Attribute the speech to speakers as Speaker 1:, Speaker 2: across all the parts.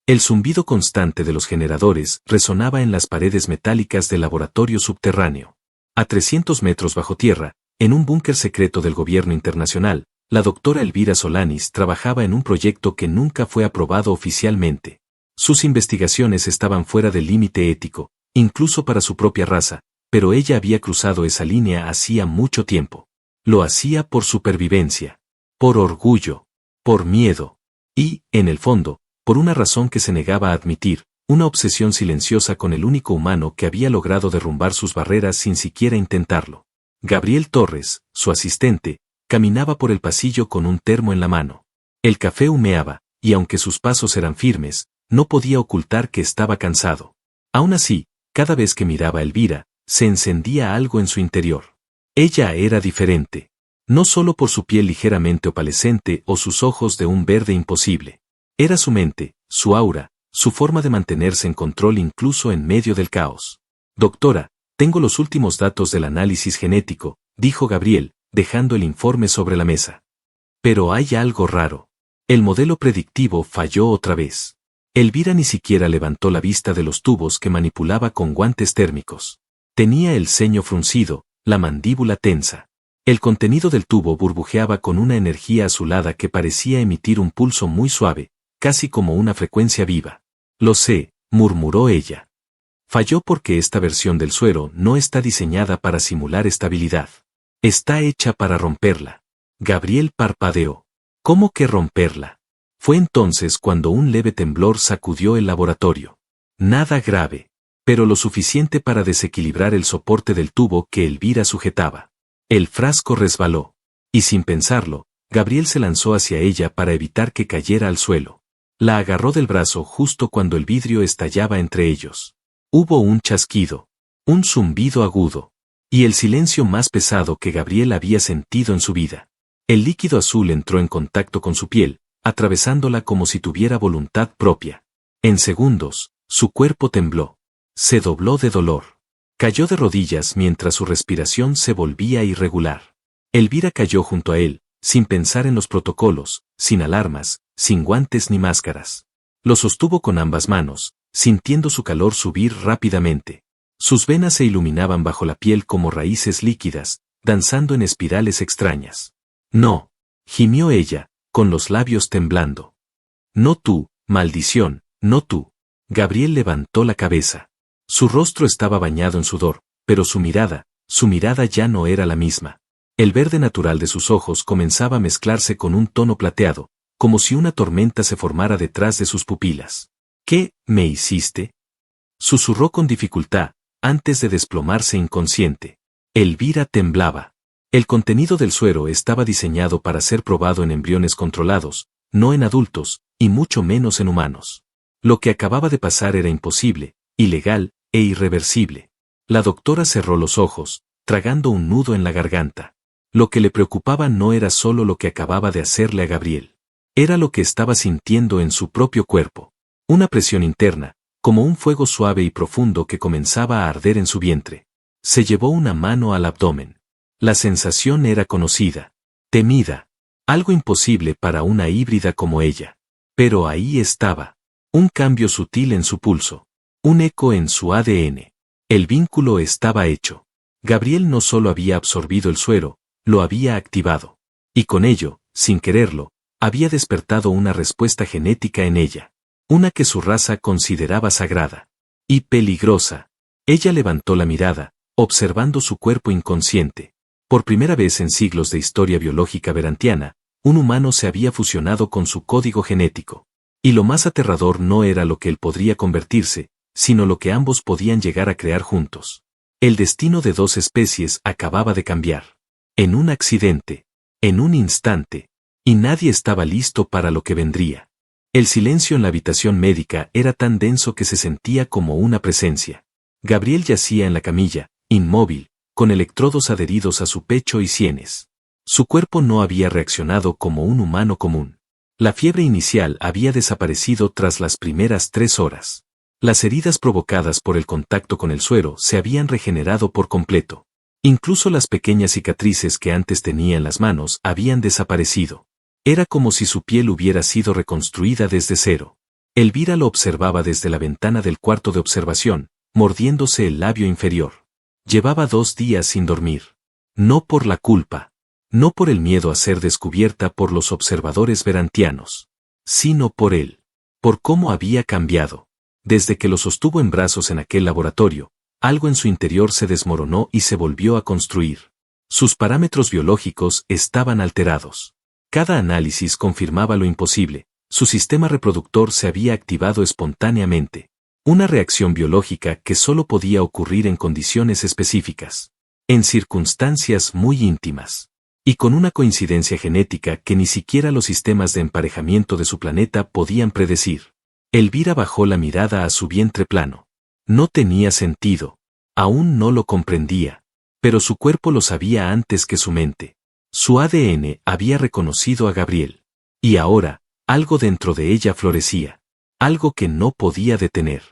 Speaker 1: El zumbido constante de los generadores resonaba en las paredes metálicas del laboratorio subterráneo. A 300 metros bajo tierra, en un búnker secreto del gobierno internacional, la doctora Elvira Solanis trabajaba en un proyecto que nunca fue aprobado oficialmente. Sus investigaciones estaban fuera del límite ético, incluso para su propia raza, pero ella había cruzado esa línea hacía mucho tiempo. Lo hacía por supervivencia, por orgullo, por miedo, y, en el fondo, por una razón que se negaba a admitir, una obsesión silenciosa con el único humano que había logrado derrumbar sus barreras sin siquiera intentarlo. Gabriel Torres, su asistente, caminaba por el pasillo con un termo en la mano. El café humeaba, y aunque sus pasos eran firmes, no podía ocultar que estaba cansado. Aún así, cada vez que miraba a Elvira, se encendía algo en su interior. Ella era diferente. No solo por su piel ligeramente opalescente o sus ojos de un verde imposible. Era su mente, su aura, su forma de mantenerse en control incluso en medio del caos. Doctora, tengo los últimos datos del análisis genético, dijo Gabriel, dejando el informe sobre la mesa. Pero hay algo raro. El modelo predictivo falló otra vez. Elvira ni siquiera levantó la vista de los tubos que manipulaba con guantes térmicos. Tenía el ceño fruncido, la mandíbula tensa. El contenido del tubo burbujeaba con una energía azulada que parecía emitir un pulso muy suave, casi como una frecuencia viva. Lo sé, murmuró ella. Falló porque esta versión del suero no está diseñada para simular estabilidad. Está hecha para romperla. Gabriel parpadeó. ¿Cómo que romperla? Fue entonces cuando un leve temblor sacudió el laboratorio. Nada grave, pero lo suficiente para desequilibrar el soporte del tubo que Elvira sujetaba. El frasco resbaló, y sin pensarlo, Gabriel se lanzó hacia ella para evitar que cayera al suelo. La agarró del brazo justo cuando el vidrio estallaba entre ellos. Hubo un chasquido, un zumbido agudo, y el silencio más pesado que Gabriel había sentido en su vida. El líquido azul entró en contacto con su piel, atravesándola como si tuviera voluntad propia. En segundos, su cuerpo tembló. Se dobló de dolor. Cayó de rodillas mientras su respiración se volvía irregular. Elvira cayó junto a él, sin pensar en los protocolos, sin alarmas, sin guantes ni máscaras. Lo sostuvo con ambas manos, sintiendo su calor subir rápidamente. Sus venas se iluminaban bajo la piel como raíces líquidas, danzando en espirales extrañas. No, gimió ella, con los labios temblando. No tú, maldición, no tú. Gabriel levantó la cabeza. Su rostro estaba bañado en sudor, pero su mirada ya no era la misma. El verde natural de sus ojos comenzaba a mezclarse con un tono plateado, como si una tormenta se formara detrás de sus pupilas. ¿Qué me hiciste? Susurró con dificultad, antes de desplomarse inconsciente. Elvira temblaba. El contenido del suero estaba diseñado para ser probado en embriones controlados, no en adultos, y mucho menos en humanos. Lo que acababa de pasar era imposible, ilegal e irreversible. La doctora cerró los ojos, tragando un nudo en la garganta. Lo que le preocupaba no era solo lo que acababa de hacerle a Gabriel. Era lo que estaba sintiendo en su propio cuerpo. Una presión interna, como un fuego suave y profundo que comenzaba a arder en su vientre. Se llevó una mano al abdomen. La sensación era conocida, temida, algo imposible para una híbrida como ella. Pero ahí estaba. Un cambio sutil en su pulso. Un eco en su ADN. El vínculo estaba hecho. Gabriel no solo había absorbido el suero, lo había activado. Y con ello, sin quererlo, había despertado una respuesta genética en ella. Una que su raza consideraba sagrada. Y peligrosa. Ella levantó la mirada, observando su cuerpo inconsciente. Por primera vez en siglos de historia biológica berantiana, un humano se había fusionado con su código genético. Y lo más aterrador no era lo que él podría convertirse, sino lo que ambos podían llegar a crear juntos. El destino de dos especies acababa de cambiar. En un accidente. En un instante. Y nadie estaba listo para lo que vendría. El silencio en la habitación médica era tan denso que se sentía como una presencia. Gabriel yacía en la camilla, inmóvil, con electrodos adheridos a su pecho y sienes. Su cuerpo no había reaccionado como un humano común. La fiebre inicial había desaparecido tras las primeras 3 horas. Las heridas provocadas por el contacto con el suero se habían regenerado por completo. Incluso las pequeñas cicatrices que antes tenía en las manos habían desaparecido. Era como si su piel hubiera sido reconstruida desde cero. Elvira lo observaba desde la ventana del cuarto de observación, mordiéndose el labio inferior. Llevaba 2 días sin dormir. No por la culpa. No por el miedo a ser descubierta por los observadores verantianos. Sino por él. Por cómo había cambiado. Desde que lo sostuvo en brazos en aquel laboratorio, algo en su interior se desmoronó y se volvió a construir. Sus parámetros biológicos estaban alterados. Cada análisis confirmaba lo imposible. Su sistema reproductor se había activado espontáneamente. Una reacción biológica que solo podía ocurrir en condiciones específicas. En circunstancias muy íntimas. Y con una coincidencia genética que ni siquiera los sistemas de emparejamiento de su planeta podían predecir. Elvira bajó la mirada a su vientre plano. No tenía sentido. Aún no lo comprendía. Pero su cuerpo lo sabía antes que su mente. Su ADN había reconocido a Gabriel. Y ahora, algo dentro de ella florecía. Algo que no podía detener.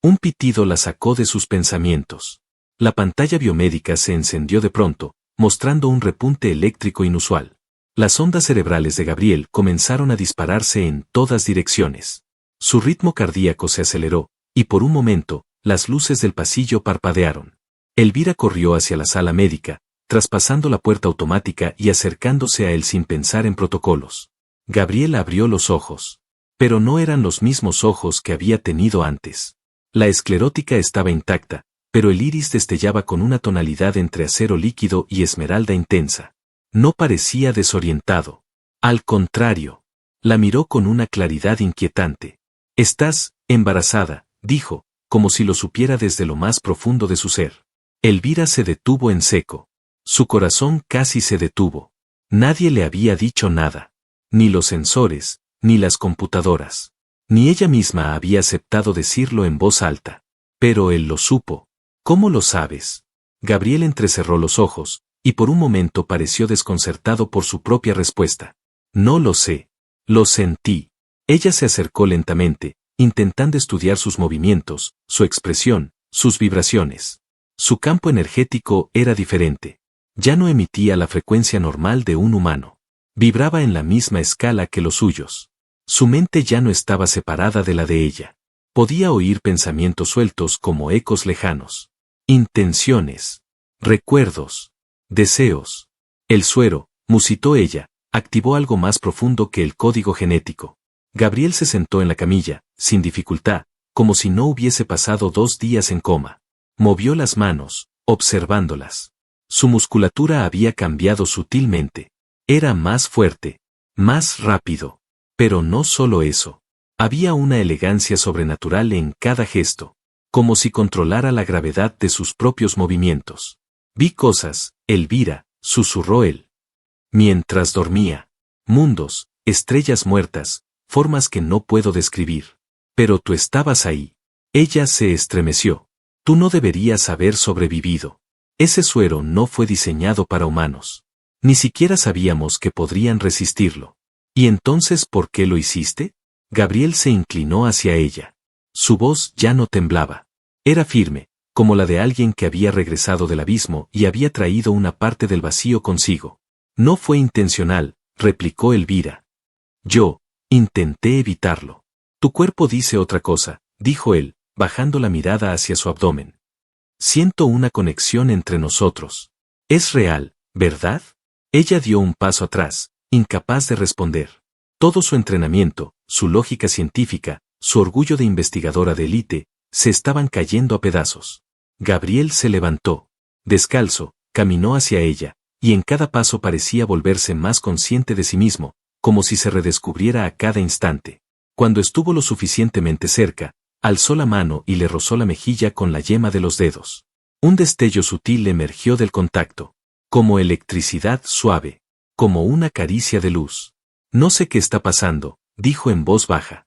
Speaker 1: Un pitido la sacó de sus pensamientos. La pantalla biomédica se encendió de pronto, mostrando un repunte eléctrico inusual. Las ondas cerebrales de Gabriel comenzaron a dispararse en todas direcciones. Su ritmo cardíaco se aceleró, y por un momento, las luces del pasillo parpadearon. Elvira corrió hacia la sala médica, traspasando la puerta automática y acercándose a él sin pensar en protocolos. Gabriel abrió los ojos. Pero no eran los mismos ojos que había tenido antes. La esclerótica estaba intacta, pero el iris destellaba con una tonalidad entre acero líquido y esmeralda intensa. No parecía desorientado. Al contrario, la miró con una claridad inquietante. «Estás embarazada», dijo, como si lo supiera desde lo más profundo de su ser. Elvira se detuvo en seco. Su corazón casi se detuvo. Nadie le había dicho nada. Ni los sensores, ni las computadoras. Ni ella misma había aceptado decirlo en voz alta. Pero él lo supo. «¿Cómo lo sabes?». Gabriel entrecerró los ojos, y por un momento pareció desconcertado por su propia respuesta. «No lo sé. Lo sentí». Ella se acercó lentamente, intentando estudiar sus movimientos, su expresión, sus vibraciones. Su campo energético era diferente. Ya no emitía la frecuencia normal de un humano. Vibraba en la misma escala que los suyos. Su mente ya no estaba separada de la de ella. Podía oír pensamientos sueltos como ecos lejanos. Intenciones. Recuerdos. Deseos. El suero, musitó ella, activó algo más profundo que el código genético. Gabriel se sentó en la camilla, sin dificultad, como si no hubiese pasado 2 días en coma. Movió las manos, observándolas. Su musculatura había cambiado sutilmente. Era más fuerte, más rápido. Pero no solo eso. Había una elegancia sobrenatural en cada gesto, como si controlara la gravedad de sus propios movimientos. «Vi cosas, Elvira», susurró él. «Mientras dormía. Mundos, estrellas muertas, formas que no puedo describir. Pero tú estabas ahí». Ella se estremeció. «Tú no deberías haber sobrevivido. Ese suero no fue diseñado para humanos. Ni siquiera sabíamos que podrían resistirlo». «¿Y entonces por qué lo hiciste?». Gabriel se inclinó hacia ella. Su voz ya no temblaba. Era firme, como la de alguien que había regresado del abismo y había traído una parte del vacío consigo. «No fue intencional», replicó Elvira. «Yo intenté evitarlo». «Tu cuerpo dice otra cosa», dijo él, bajando la mirada hacia su abdomen. «Siento una conexión entre nosotros. Es real, ¿verdad?». Ella dio un paso atrás, incapaz de responder. Todo su entrenamiento, su lógica científica, su orgullo de investigadora de élite, se estaban cayendo a pedazos. Gabriel se levantó. Descalzo, caminó hacia ella, y en cada paso parecía volverse más consciente de sí mismo, como si se redescubriera a cada instante. Cuando estuvo lo suficientemente cerca, alzó la mano y le rozó la mejilla con la yema de los dedos. Un destello sutil emergió del contacto, como electricidad suave, como una caricia de luz. «No sé qué está pasando», dijo en voz baja.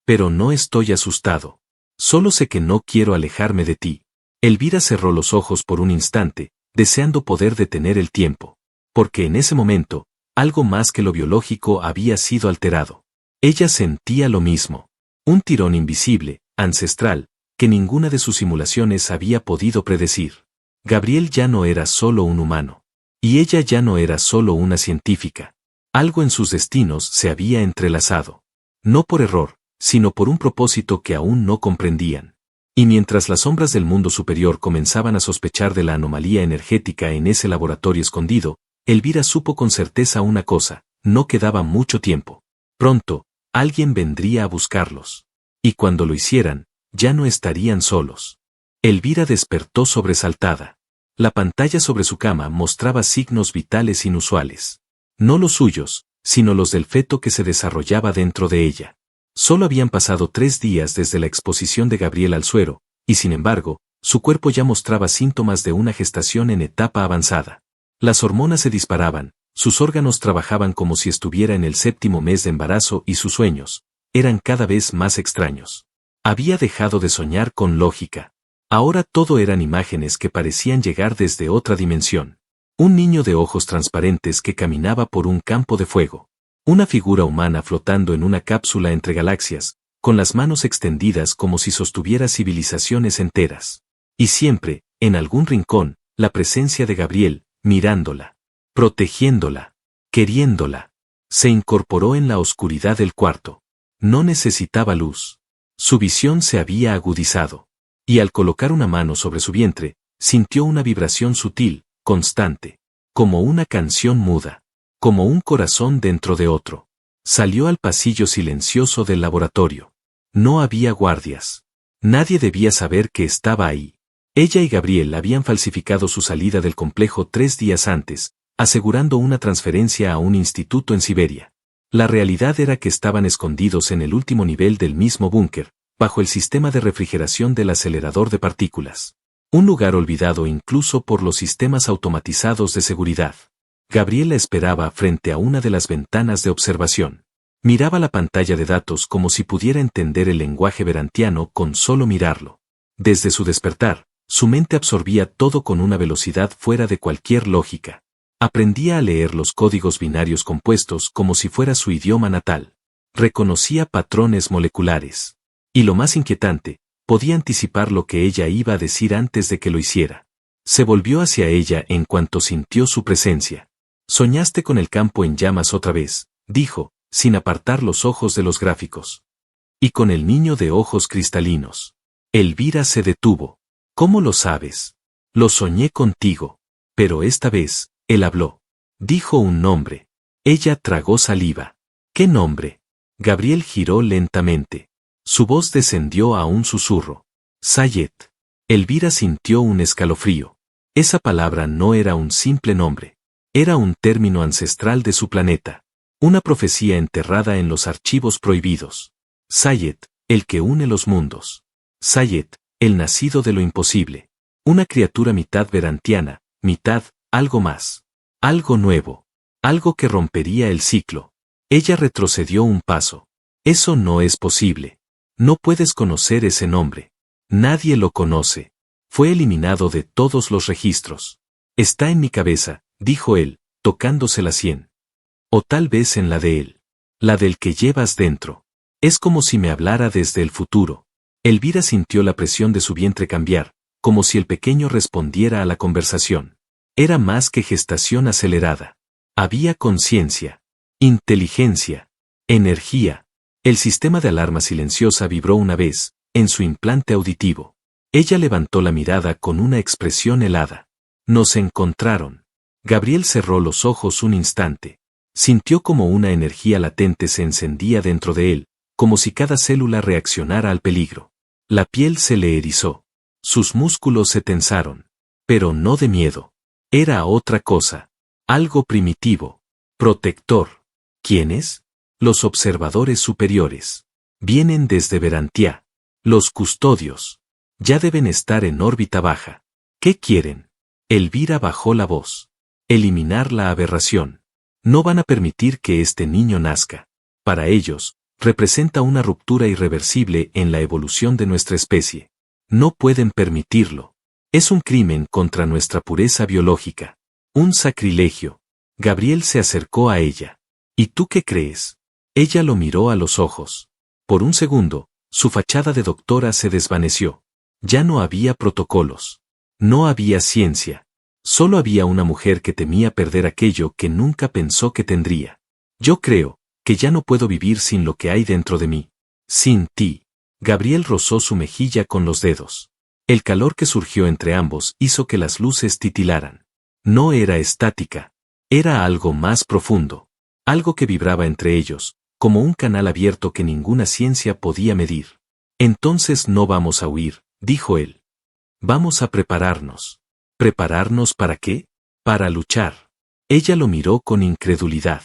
Speaker 1: «Pero no estoy asustado. Solo sé que no quiero alejarme de ti». Elvira cerró los ojos por un instante, deseando poder detener el tiempo. Porque en ese momento, algo más que lo biológico había sido alterado. Ella sentía lo mismo. Un tirón invisible, ancestral, que ninguna de sus simulaciones había podido predecir. Gabriel ya no era solo un humano. Y ella ya no era solo una científica. Algo en sus destinos se había entrelazado. No por error, sino por un propósito que aún no comprendían. Y mientras las sombras del mundo superior comenzaban a sospechar de la anomalía energética en ese laboratorio escondido, Elvira supo con certeza una cosa: no quedaba mucho tiempo. Pronto, alguien vendría a buscarlos. Y cuando lo hicieran, ya no estarían solos. Elvira despertó sobresaltada. La pantalla sobre su cama mostraba signos vitales inusuales. No los suyos, sino los del feto que se desarrollaba dentro de ella. Solo habían pasado 3 días desde la exposición de Gabriel al suero, y sin embargo, su cuerpo ya mostraba síntomas de una gestación en etapa avanzada. Las hormonas se disparaban, sus órganos trabajaban como si estuviera en el 7º mes de embarazo y sus sueños eran cada vez más extraños. Había dejado de soñar con lógica. Ahora todo eran imágenes que parecían llegar desde otra dimensión. Un niño de ojos transparentes que caminaba por un campo de fuego. Una figura humana flotando en una cápsula entre galaxias, con las manos extendidas como si sostuviera civilizaciones enteras. Y siempre, en algún rincón, la presencia de Gabriel, mirándola, protegiéndola, queriéndola. Se incorporó en la oscuridad del cuarto. No necesitaba luz. Su visión se había agudizado. Y al colocar una mano sobre su vientre, sintió una vibración sutil, constante, como una canción muda, como un corazón dentro de otro. Salió al pasillo silencioso del laboratorio. No había guardias. Nadie debía saber que estaba ahí. Ella y Gabriel habían falsificado su salida del complejo 3 días antes, asegurando una transferencia a un instituto en Siberia. La realidad era que estaban escondidos en el último nivel del mismo búnker, bajo el sistema de refrigeración del acelerador de partículas. Un lugar olvidado incluso por los sistemas automatizados de seguridad. Gabriela esperaba frente a una de las ventanas de observación. Miraba la pantalla de datos como si pudiera entender el lenguaje verantiano con solo mirarlo. Desde su despertar, su mente absorbía todo con una velocidad fuera de cualquier lógica. Aprendía a leer los códigos binarios compuestos como si fuera su idioma natal. Reconocía patrones moleculares. Y lo más inquietante, podía anticipar lo que ella iba a decir antes de que lo hiciera. Se volvió hacia ella en cuanto sintió su presencia. «Soñaste con el campo en llamas otra vez», dijo, sin apartar los ojos de los gráficos. «Y con el niño de ojos cristalinos». Elvira se detuvo. «¿Cómo lo sabes?» «Lo soñé contigo. Pero esta vez, él habló. Dijo un nombre». Ella tragó saliva. «¿Qué nombre?» Gabriel giró lentamente. Su voz descendió a un susurro. «Sayed». Elvira sintió un escalofrío. Esa palabra no era un simple nombre. Era un término ancestral de su planeta. Una profecía enterrada en los archivos prohibidos. Sayed, el que une los mundos. Sayed, el nacido de lo imposible. Una criatura mitad verantiana, mitad, algo más. Algo nuevo. Algo que rompería el ciclo. Ella retrocedió un paso. «Eso no es posible. No puedes conocer ese nombre. Nadie lo conoce. Fue eliminado de todos los registros. Está en mi cabeza», dijo él, tocándose la sien. «O tal vez en la de él. La del que llevas dentro. Es como si me hablara desde el futuro». Elvira sintió la presión de su vientre cambiar, como si el pequeño respondiera a la conversación. Era más que gestación acelerada. Había conciencia, inteligencia, energía. El sistema de alarma silenciosa vibró una vez, en su implante auditivo. Ella levantó la mirada con una expresión helada. Nos encontraron. Gabriel cerró los ojos un instante. Sintió como una energía latente se encendía dentro de él, como si cada célula reaccionara al peligro. La piel se le erizó. Sus músculos se tensaron. Pero no de miedo. Era otra cosa. Algo primitivo. Protector. ¿Quiénes? Los observadores superiores. Vienen desde Verantia. Los custodios. Ya deben estar en órbita baja. ¿Qué quieren? Elvira bajó la voz. Eliminar la aberración. No van a permitir que este niño nazca. Para ellos, representa una ruptura irreversible en la evolución de nuestra especie. No pueden permitirlo. Es un crimen contra nuestra pureza biológica. Un sacrilegio. Gabriel se acercó a ella. ¿Y tú qué crees? Ella lo miró a los ojos. Por un segundo, su fachada de doctora se desvaneció. Ya no había protocolos. No había ciencia. Solo había una mujer que temía perder aquello que nunca pensó que tendría. Yo creo que ya no puedo vivir sin lo que hay dentro de mí. Sin ti. Gabriel rozó su mejilla con los dedos. El calor que surgió entre ambos hizo que las luces titilaran. No era estática. Era algo más profundo. Algo que vibraba entre ellos, como un canal abierto que ninguna ciencia podía medir. Entonces no vamos a huir, dijo él. Vamos a prepararnos. ¿Prepararnos para qué? Para luchar. Ella lo miró con incredulidad.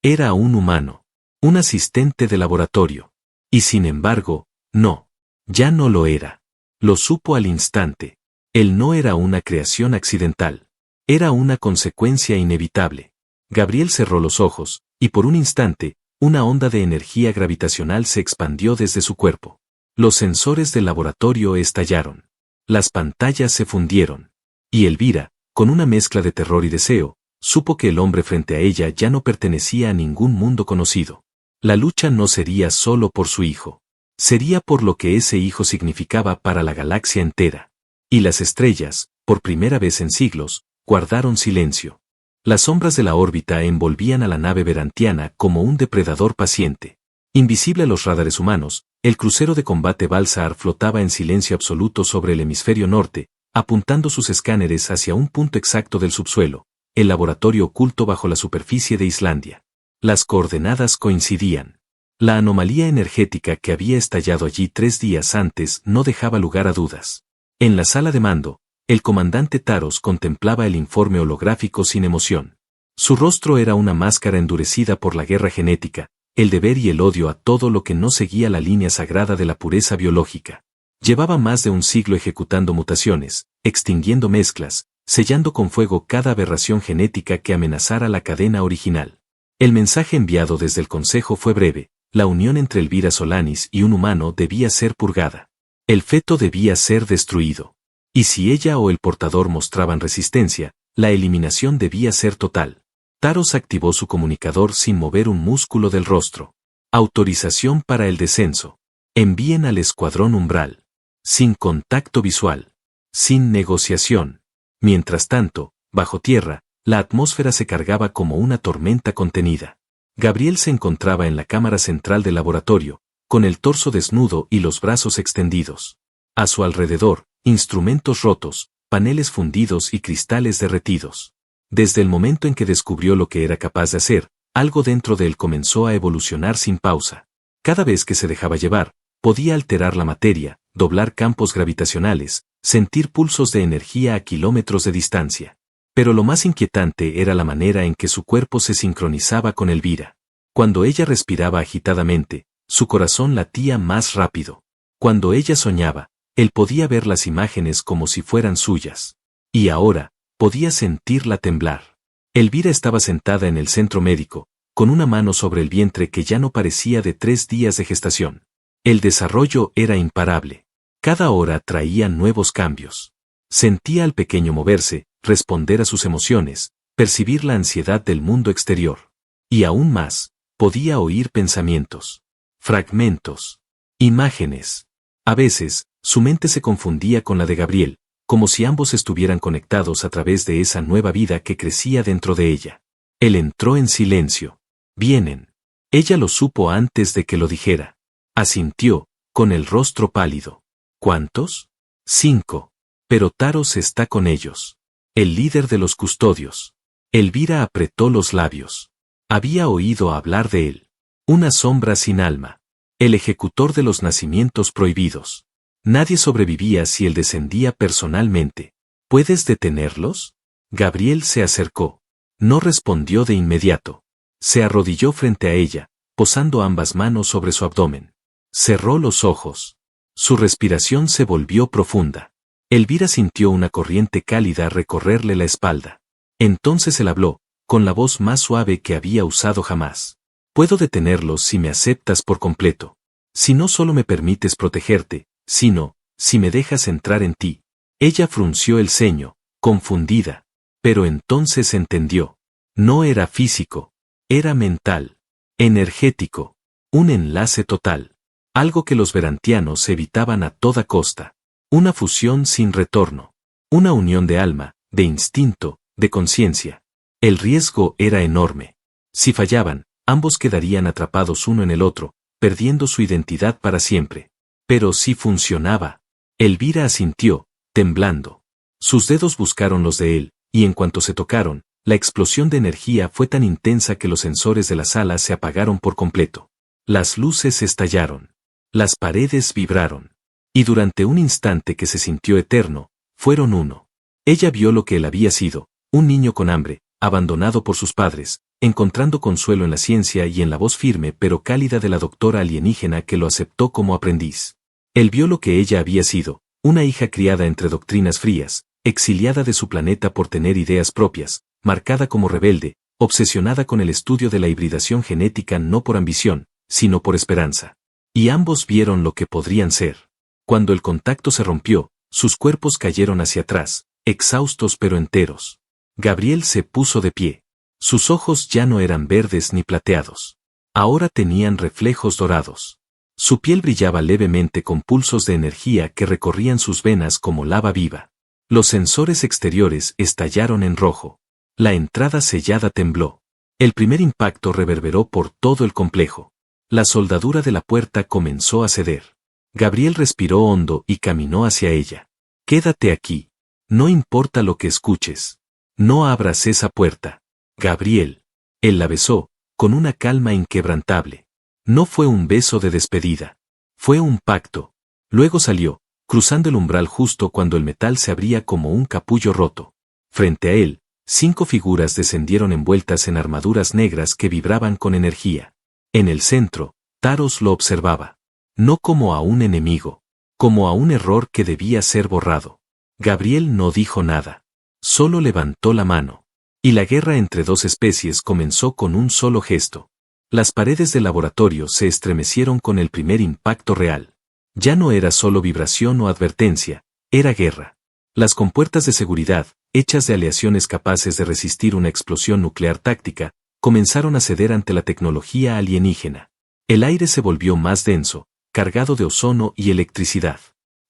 Speaker 1: Era un humano. Un asistente de laboratorio. Y sin embargo, no. Ya no lo era. Lo supo al instante. Él no era una creación accidental. Era una consecuencia inevitable. Gabriel cerró los ojos, y por un instante, una onda de energía gravitacional se expandió desde su cuerpo. Los sensores del laboratorio estallaron. Las pantallas se fundieron. Y Elvira, con una mezcla de terror y deseo, supo que el hombre frente a ella ya no pertenecía a ningún mundo conocido. La lucha no sería solo por su hijo. Sería por lo que ese hijo significaba para la galaxia entera. Y las estrellas, por primera vez en siglos, guardaron silencio. Las sombras de la órbita envolvían a la nave verantiana como un depredador paciente. Invisible a los radares humanos, el crucero de combate Balzar flotaba en silencio absoluto sobre el hemisferio norte, apuntando sus escáneres hacia un punto exacto del subsuelo, el laboratorio oculto bajo la superficie de Islandia. Las coordenadas coincidían. La anomalía energética que había estallado allí 3 días antes no dejaba lugar a dudas. En la sala de mando, el comandante Taros contemplaba el informe holográfico sin emoción. Su rostro era una máscara endurecida por la guerra genética, el deber y el odio a todo lo que no seguía la línea sagrada de la pureza biológica. Llevaba más de un siglo ejecutando mutaciones, extinguiendo mezclas, sellando con fuego cada aberración genética que amenazara la cadena original. El mensaje enviado desde el Consejo fue breve: la unión entre Elvira Solanis y un humano debía ser purgada. El feto debía ser destruido. Y si ella o el portador mostraban resistencia, la eliminación debía ser total. Taros activó su comunicador sin mover un músculo del rostro. Autorización para el descenso. Envíen al escuadrón umbral. Sin contacto visual. Sin negociación. Mientras tanto, bajo tierra, la atmósfera se cargaba como una tormenta contenida. Gabriel se encontraba en la cámara central del laboratorio, con el torso desnudo y los brazos extendidos. A su alrededor, instrumentos rotos, paneles fundidos y cristales derretidos. Desde el momento en que descubrió lo que era capaz de hacer, algo dentro de él comenzó a evolucionar sin pausa. Cada vez que se dejaba llevar, podía alterar la materia, doblar campos gravitacionales, sentir pulsos de energía a kilómetros de distancia. Pero lo más inquietante era la manera en que su cuerpo se sincronizaba con Elvira. Cuando ella respiraba agitadamente, su corazón latía más rápido. Cuando ella soñaba, él podía ver las imágenes como si fueran suyas. Y ahora, podía sentirla temblar. Elvira estaba sentada en el centro médico, con una mano sobre el vientre que ya no parecía de 3 días de gestación. El desarrollo era imparable. Cada hora traía nuevos cambios. Sentía al pequeño moverse, responder a sus emociones, percibir la ansiedad del mundo exterior. Y aún más, podía oír pensamientos. Fragmentos. Imágenes. A veces, su mente se confundía con la de Gabriel, como si ambos estuvieran conectados a través de esa nueva vida que crecía dentro de ella. Él entró en silencio. Vienen. Ella lo supo antes de que lo dijera. Asintió, con el rostro pálido. ¿Cuántos? 5. Pero Taros está con ellos. El líder de los custodios. Elvira apretó los labios. Había oído hablar de él. Una sombra sin alma. El ejecutor de los nacimientos prohibidos. Nadie sobrevivía si él descendía personalmente. ¿Puedes detenerlos? Gabriel se acercó. No respondió de inmediato. Se arrodilló frente a ella, posando ambas manos sobre su abdomen. Cerró los ojos. Su respiración se volvió profunda. Elvira sintió una corriente cálida recorrerle la espalda. Entonces él habló, con la voz más suave que había usado jamás. Puedo detenerlos si me aceptas por completo. Si no solo me permites protegerte, sino, si me dejas entrar en ti. Ella frunció el ceño, confundida. Pero entonces entendió. No era físico. Era mental. Energético. Un enlace total. Algo que los verantianos evitaban a toda costa. Una fusión sin retorno. Una unión de alma, de instinto, de conciencia. El riesgo era enorme. Si fallaban, ambos quedarían atrapados uno en el otro, perdiendo su identidad para siempre. Pero sí funcionaba. Elvira asintió, temblando. Sus dedos buscaron los de él, y en cuanto se tocaron, la explosión de energía fue tan intensa que los sensores de la sala se apagaron por completo. Las luces estallaron. Las paredes vibraron. Y durante un instante que se sintió eterno, fueron uno. Ella vio lo que él había sido, un niño con hambre, abandonado por sus padres, encontrando consuelo en la ciencia y en la voz firme pero cálida de la doctora alienígena que lo aceptó como aprendiz. Él vio lo que ella había sido, una hija criada entre doctrinas frías, exiliada de su planeta por tener ideas propias, marcada como rebelde, obsesionada con el estudio de la hibridación genética no por ambición, sino por esperanza. Y ambos vieron lo que podrían ser. Cuando el contacto se rompió, sus cuerpos cayeron hacia atrás, exhaustos pero enteros. Gabriel se puso de pie. Sus ojos ya no eran verdes ni plateados. Ahora tenían reflejos dorados. Su piel brillaba levemente con pulsos de energía que recorrían sus venas como lava viva. Los sensores exteriores estallaron en rojo. La entrada sellada tembló. El primer impacto reverberó por todo el complejo. La soldadura de la puerta comenzó a ceder. Gabriel respiró hondo y caminó hacia ella. Quédate aquí. No importa lo que escuches. No abras esa puerta. Gabriel. Él la besó, con una calma inquebrantable. No fue un beso de despedida. Fue un pacto. Luego salió, cruzando el umbral justo cuando el metal se abría como un capullo roto. Frente a él, 5 figuras descendieron envueltas en armaduras negras que vibraban con energía. En el centro, Taros lo observaba. No como a un enemigo, como a un error que debía ser borrado. Gabriel no dijo nada. Solo levantó la mano. Y la guerra entre dos especies comenzó con un solo gesto. Las paredes del laboratorio se estremecieron con el primer impacto real. Ya no era solo vibración o advertencia, era guerra. Las compuertas de seguridad, hechas de aleaciones capaces de resistir una explosión nuclear táctica, comenzaron a ceder ante la tecnología alienígena. El aire se volvió más denso, cargado de ozono y electricidad.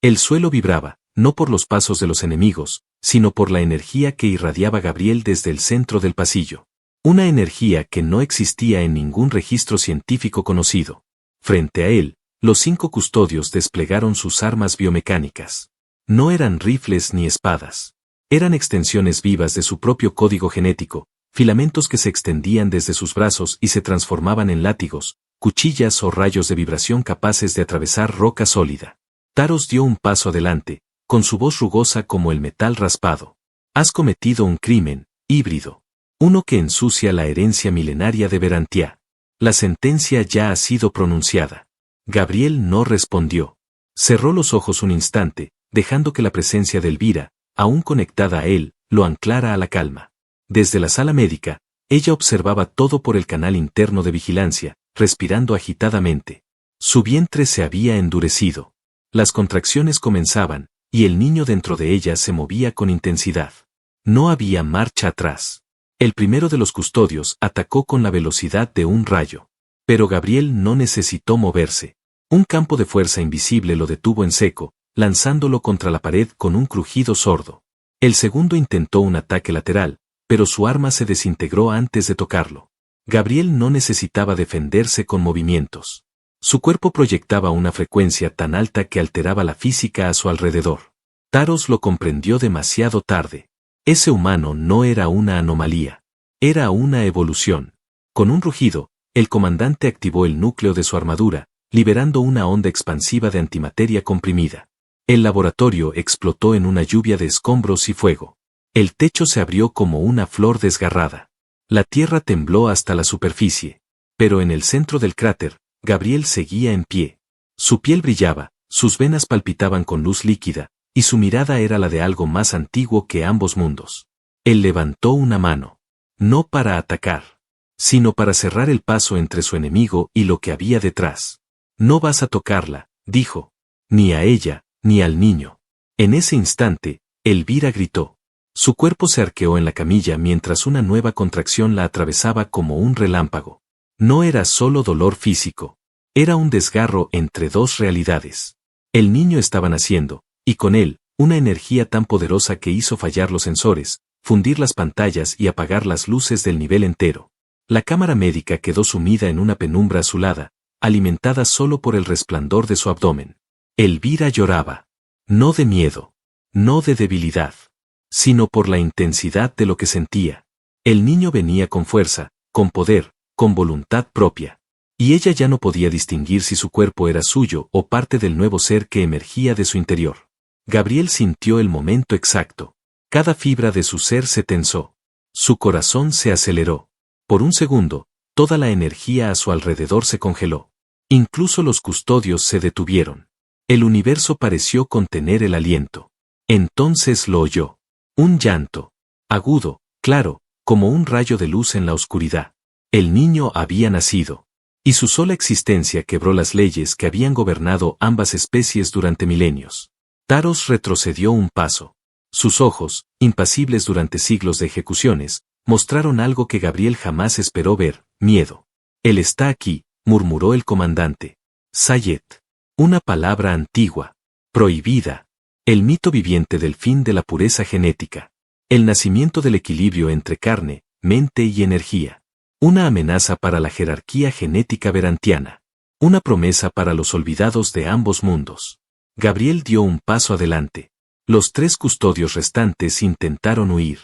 Speaker 1: El suelo vibraba, no por los pasos de los enemigos, sino por la energía que irradiaba Gabriel desde el centro del pasillo. Una energía que no existía en ningún registro científico conocido. Frente a él, los 5 custodios desplegaron sus armas biomecánicas. No eran rifles ni espadas. Eran extensiones vivas de su propio código genético, filamentos que se extendían desde sus brazos y se transformaban en látigos, cuchillas o rayos de vibración capaces de atravesar roca sólida. Taros dio un paso adelante, con su voz rugosa como el metal raspado. Has cometido un crimen, híbrido. Uno que ensucia la herencia milenaria de Verantia. La sentencia ya ha sido pronunciada. Gabriel no respondió. Cerró los ojos un instante, dejando que la presencia de Elvira, aún conectada a él, lo anclara a la calma. Desde la sala médica, ella observaba todo por el canal interno de vigilancia, respirando agitadamente. Su vientre se había endurecido. Las contracciones comenzaban, y el niño dentro de ella se movía con intensidad. No había marcha atrás. El primero de los custodios atacó con la velocidad de un rayo. Pero Gabriel no necesitó moverse. Un campo de fuerza invisible lo detuvo en seco, lanzándolo contra la pared con un crujido sordo. El segundo intentó un ataque lateral, pero su arma se desintegró antes de tocarlo. Gabriel no necesitaba defenderse con movimientos. Su cuerpo proyectaba una frecuencia tan alta que alteraba la física a su alrededor. Taros lo comprendió demasiado tarde. Ese humano no era una anomalía. Era una evolución. Con un rugido, el comandante activó el núcleo de su armadura, liberando una onda expansiva de antimateria comprimida. El laboratorio explotó en una lluvia de escombros y fuego. El techo se abrió como una flor desgarrada. La tierra tembló hasta la superficie. Pero en el centro del cráter, Gabriel seguía en pie. Su piel brillaba, sus venas palpitaban con luz líquida, y su mirada era la de algo más antiguo que ambos mundos. Él levantó una mano. No para atacar, sino para cerrar el paso entre su enemigo y lo que había detrás. No vas a tocarla, dijo. Ni a ella, ni al niño. En ese instante, Elvira gritó. Su cuerpo se arqueó en la camilla mientras una nueva contracción la atravesaba como un relámpago. No era solo dolor físico. Era un desgarro entre dos realidades. El niño estaba naciendo, y con él, una energía tan poderosa que hizo fallar los sensores, fundir las pantallas y apagar las luces del nivel entero. La cámara médica quedó sumida en una penumbra azulada, alimentada solo por el resplandor de su abdomen. Elvira lloraba. No de miedo, no de debilidad, sino por la intensidad de lo que sentía. El niño venía con fuerza, con poder, con voluntad propia. Y ella ya no podía distinguir si su cuerpo era suyo o parte del nuevo ser que emergía de su interior. Gabriel sintió el momento exacto. Cada fibra de su ser se tensó. Su corazón se aceleró. Por un segundo, toda la energía a su alrededor se congeló. Incluso los custodios se detuvieron. El universo pareció contener el aliento. Entonces lo oyó. Un llanto. Agudo, claro, como un rayo de luz en la oscuridad. El niño había nacido. Y su sola existencia quebró las leyes que habían gobernado ambas especies durante milenios. Taros retrocedió un paso. Sus ojos, impasibles durante siglos de ejecuciones, mostraron algo que Gabriel jamás esperó ver: miedo. Él está aquí, murmuró el comandante. Sayet. Una palabra antigua, prohibida. El mito viviente del fin de la pureza genética. El nacimiento del equilibrio entre carne, mente y energía. Una amenaza para la jerarquía genética verantiana. Una promesa para los olvidados de ambos mundos. Gabriel dio un paso adelante. Los 3 custodios restantes intentaron huir.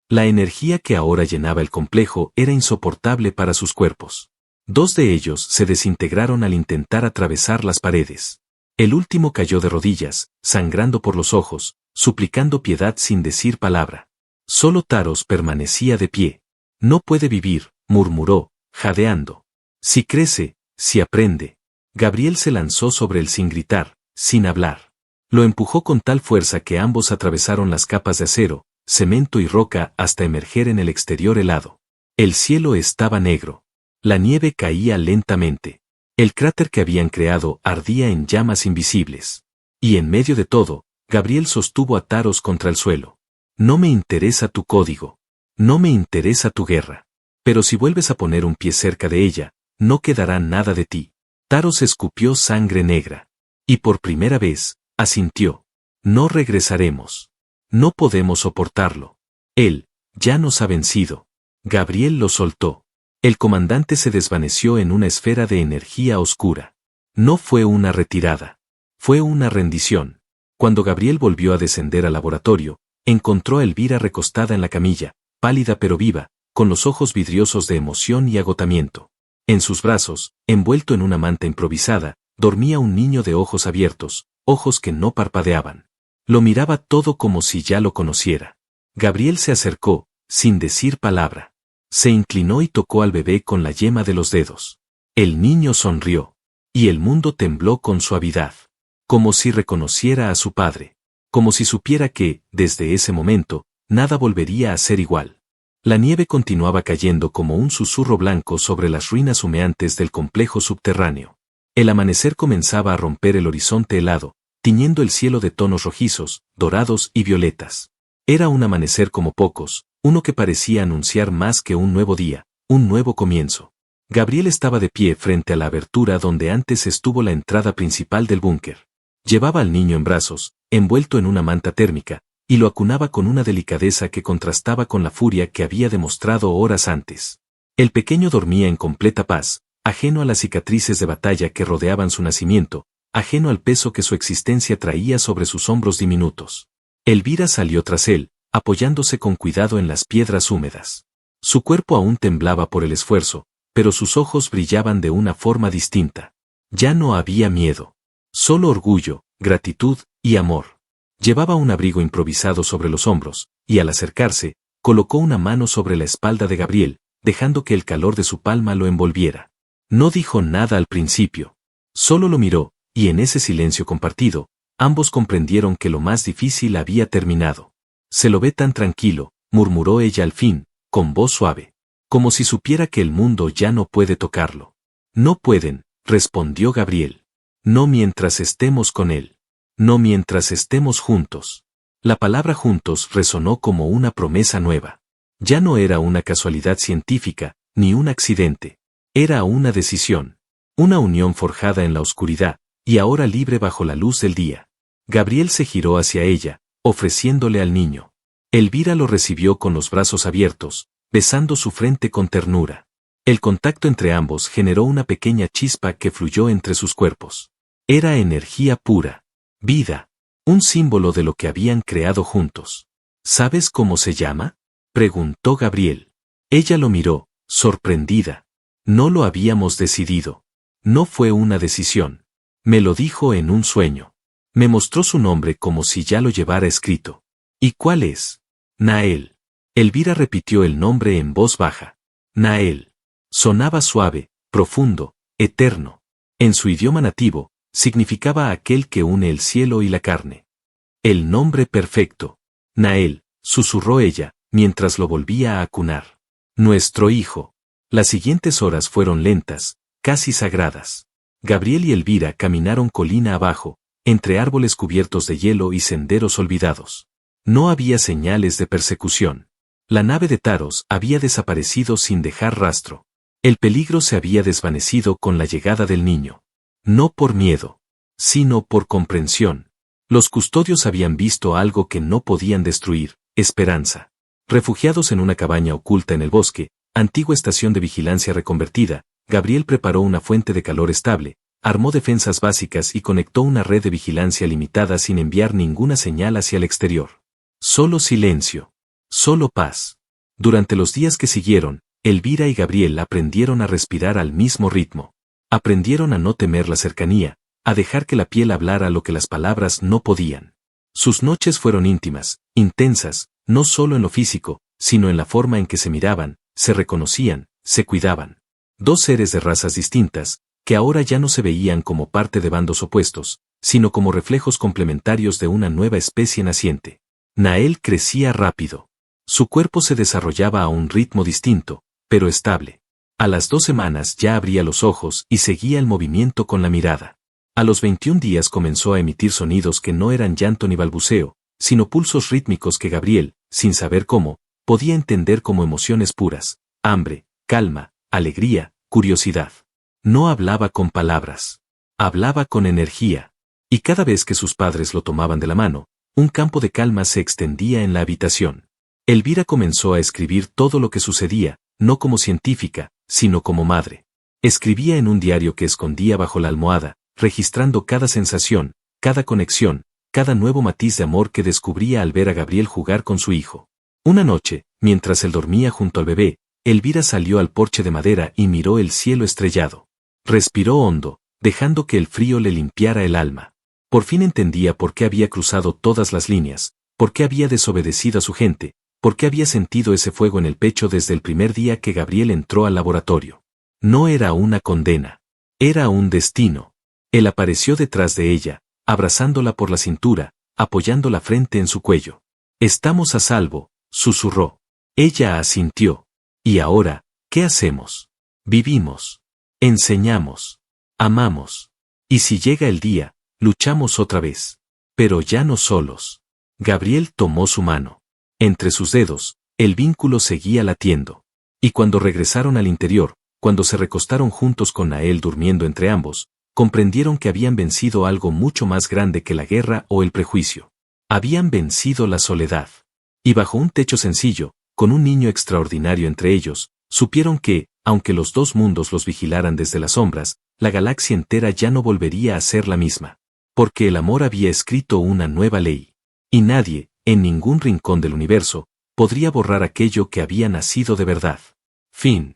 Speaker 1: La energía que ahora llenaba el complejo era insoportable para sus cuerpos. 2 de ellos se desintegraron al intentar atravesar las paredes. El último cayó de rodillas, sangrando por los ojos, suplicando piedad sin decir palabra. Solo Taros permanecía de pie. No puede vivir, murmuró, jadeando. Si crece, si aprende. Gabriel se lanzó sobre él sin gritar, sin hablar. Lo empujó con tal fuerza que ambos atravesaron las capas de acero, cemento y roca hasta emerger en el exterior helado. El cielo estaba negro. La nieve caía lentamente. El cráter que habían creado ardía en llamas invisibles. Y en medio de todo, Gabriel sostuvo a Taros contra el suelo. No me interesa tu código. No me interesa tu guerra. Pero si vuelves a poner un pie cerca de ella, no quedará nada de ti. Taros escupió sangre negra. Y por primera vez, asintió. No regresaremos. No podemos soportarlo. Él, ya nos ha vencido. Gabriel lo soltó. El comandante se desvaneció en una esfera de energía oscura. No fue una retirada. Fue una rendición. Cuando Gabriel volvió a descender al laboratorio, encontró a Elvira recostada en la camilla, pálida pero viva, con los ojos vidriosos de emoción y agotamiento. En sus brazos, envuelto en una manta improvisada, dormía un niño de ojos abiertos, ojos que no parpadeaban. Lo miraba todo como si ya lo conociera. Gabriel se acercó, sin decir palabra. Se inclinó y tocó al bebé con la yema de los dedos. El niño sonrió. Y el mundo tembló con suavidad. Como si reconociera a su padre. Como si supiera que, desde ese momento, nada volvería a ser igual. La nieve continuaba cayendo como un susurro blanco sobre las ruinas humeantes del complejo subterráneo. El amanecer comenzaba a romper el horizonte helado, tiñendo el cielo de tonos rojizos, dorados y violetas. Era un amanecer como pocos, uno que parecía anunciar más que un nuevo día, un nuevo comienzo. Gabriel estaba de pie frente a la abertura donde antes estuvo la entrada principal del búnker. Llevaba al niño en brazos, envuelto en una manta térmica, y lo acunaba con una delicadeza que contrastaba con la furia que había demostrado horas antes. El pequeño dormía en completa paz, ajeno a las cicatrices de batalla que rodeaban su nacimiento, ajeno al peso que su existencia traía sobre sus hombros diminutos. Elvira salió tras él, apoyándose con cuidado en las piedras húmedas. Su cuerpo aún temblaba por el esfuerzo, pero sus ojos brillaban de una forma distinta. Ya no había miedo. Solo orgullo, gratitud y amor. Llevaba un abrigo improvisado sobre los hombros, y al acercarse, colocó una mano sobre la espalda de Gabriel, dejando que el calor de su palma lo envolviera. No dijo nada al principio. Solo lo miró, y en ese silencio compartido, ambos comprendieron que lo más difícil había terminado. Se lo ve tan tranquilo, murmuró ella al fin, con voz suave. Como si supiera que el mundo ya no puede tocarlo. No pueden, respondió Gabriel. No mientras estemos con él. No mientras estemos juntos. La palabra juntos resonó como una promesa nueva. Ya no era una casualidad científica, ni un accidente. Era una decisión. Una unión forjada en la oscuridad, y ahora libre bajo la luz del día. Gabriel se giró hacia ella, ofreciéndole al niño. Elvira lo recibió con los brazos abiertos, besando su frente con ternura. El contacto entre ambos generó una pequeña chispa que fluyó entre sus cuerpos. Era energía pura. Vida. Un símbolo de lo que habían creado juntos. ¿Sabes cómo se llama?, preguntó Gabriel. Ella lo miró, sorprendida. No lo habíamos decidido. No fue una decisión. Me lo dijo en un sueño. Me mostró su nombre como si ya lo llevara escrito. ¿Y cuál es? Nael. Elvira repitió el nombre en voz baja. Nael. Sonaba suave, profundo, eterno. En su idioma nativo, significaba aquel que une el cielo y la carne. El nombre perfecto. Nael, susurró ella, mientras lo volvía a acunar. Nuestro hijo. Las siguientes horas fueron lentas, casi sagradas. Gabriel y Elvira caminaron colina abajo, entre árboles cubiertos de hielo y senderos olvidados. No había señales de persecución. La nave de Taros había desaparecido sin dejar rastro. El peligro se había desvanecido con la llegada del niño. No por miedo, sino por comprensión. Los custodios habían visto algo que no podían destruir: esperanza. Refugiados en una cabaña oculta en el bosque, antigua estación de vigilancia reconvertida, Gabriel preparó una fuente de calor estable, armó defensas básicas y conectó una red de vigilancia limitada sin enviar ninguna señal hacia el exterior. Solo silencio. Solo paz. Durante los días que siguieron, Elvira y Gabriel aprendieron a respirar al mismo ritmo. Aprendieron a no temer la cercanía, a dejar que la piel hablara lo que las palabras no podían. Sus noches fueron íntimas, intensas, no solo en lo físico, sino en la forma en que se miraban, se reconocían, se cuidaban. Dos seres de razas distintas, que ahora ya no se veían como parte de bandos opuestos, sino como reflejos complementarios de una nueva especie naciente. Nael crecía rápido. Su cuerpo se desarrollaba a un ritmo distinto, pero estable. A las 2 semanas ya abría los ojos y seguía el movimiento con la mirada. A los 21 días comenzó a emitir sonidos que no eran llanto ni balbuceo, sino pulsos rítmicos que Gabriel, sin saber cómo, podía entender como emociones puras: hambre, calma, alegría, curiosidad. No hablaba con palabras. Hablaba con energía. Y cada vez que sus padres lo tomaban de la mano, un campo de calma se extendía en la habitación. Elvira comenzó a escribir todo lo que sucedía, no como científica, sino como madre. Escribía en un diario que escondía bajo la almohada, registrando cada sensación, cada conexión, cada nuevo matiz de amor que descubría al ver a Gabriel jugar con su hijo. Una noche, mientras él dormía junto al bebé, Elvira salió al porche de madera y miró el cielo estrellado. Respiró hondo, dejando que el frío le limpiara el alma. Por fin entendía por qué había cruzado todas las líneas, por qué había desobedecido a su gente, por qué había sentido ese fuego en el pecho desde el primer día que Gabriel entró al laboratorio. No era una condena. Era un destino. Él apareció detrás de ella, abrazándola por la cintura, apoyando la frente en su cuello. «Estamos a salvo», susurró. Ella asintió. «¿Y ahora, qué hacemos?» «Vivimos. Enseñamos. Amamos. Y si llega el día, luchamos otra vez. Pero ya no solos». Gabriel tomó su mano. Entre sus dedos, el vínculo seguía latiendo. Y cuando regresaron al interior, cuando se recostaron juntos con Nael durmiendo entre ambos, comprendieron que habían vencido algo mucho más grande que la guerra o el prejuicio. Habían vencido la soledad. Y bajo un techo sencillo, con un niño extraordinario entre ellos, supieron que, aunque los dos mundos los vigilaran desde las sombras, la galaxia entera ya no volvería a ser la misma. Porque el amor había escrito una nueva ley. Y nadie, en ningún rincón del universo, podría borrar aquello que había nacido de verdad. Fin.